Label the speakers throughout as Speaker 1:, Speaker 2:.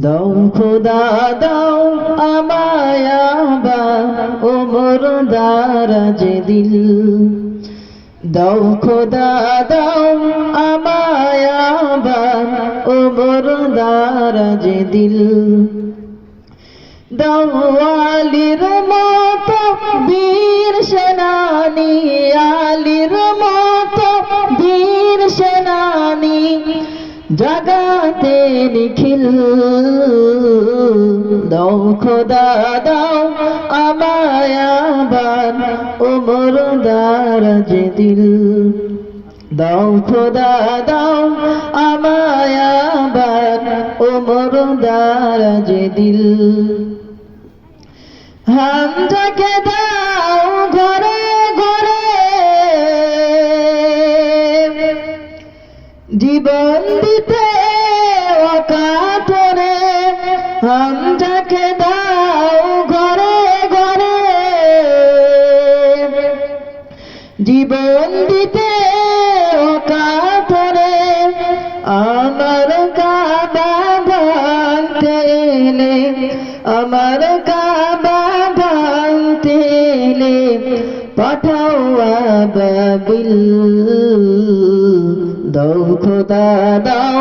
Speaker 1: দাও খোদা দাও আমায় আবার ওমর দারাজ দিল, দাও খোদা দাও আমায় আবার ওমর দারাজ দিল, দাও আলীর মতো বীর সেনানী, আলীর মতো বীর সেনানী জাগাতে নিখিল, দাও খোদা দাও আমায় আবার ওমর দারাজ দিল, দাও খোদা দাও আমায় আবার ওমর দারাজ দিল। হামজাকে দাও ঘরে ঘরে জীবন দিতে অকাতরে, হামজাকে দাও ঘরে ঘরে জীবন দিতে অকাতরে, আমার কাবা ভাঙতে এলে, আমার কাবা ভাঙতে এলে পাঠাও আবাবিল, দাও খোদা দাও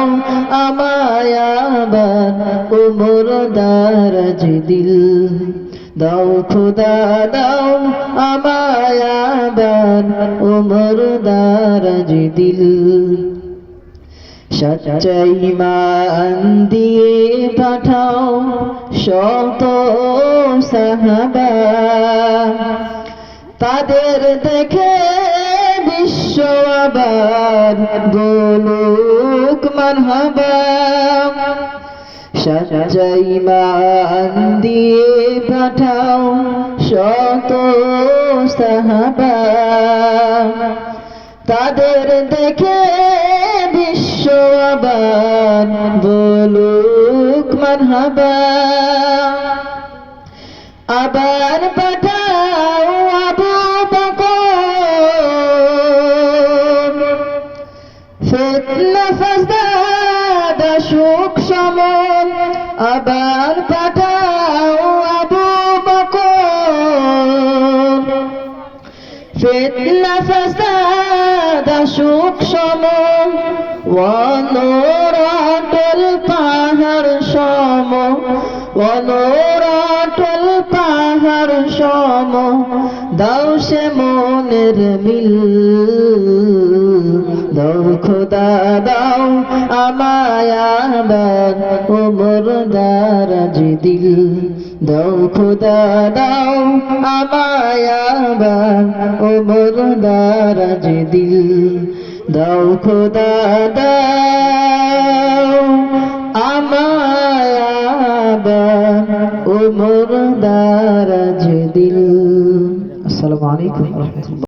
Speaker 1: আমায় আবার ওমর দারাজ দিল, দাও খোদা দাও আমায় আবার ওমর দারাজ দিল। সচ্চাই ঈমান দিয়ে পাঠাও শত সাহাবা, তাদের দেখে বিশ্ব আবার বলুক মারহাবা। সচ্চাই ঈমান দিয়ে পাঠাও শত সাহাবা, তাদের দেখে বিশ্ব আবার বলুক মারহাবা। আবার পাঠাও আবু বকর, ফিতনা ফাসাদ সুখ সমন, আবার পাঠাও আবু বকর, ফিতনা ফাসাদ সুখ সমন, অনরাটল পাহাড় সম, অনরাটল পাহাড় সম, দাও সে মনের মিল, দাও খোদা দাও আমায় আবার ওমর দারাজ দিল, দাও খোদা দাও আমায় আবার ওমর দারাজ দিল, দাও খোদা দাও আমায় আবার ওমর দারাজ দিল। আসসালামু আলাইকুম ওয়া রাহমাতুল্লাহ।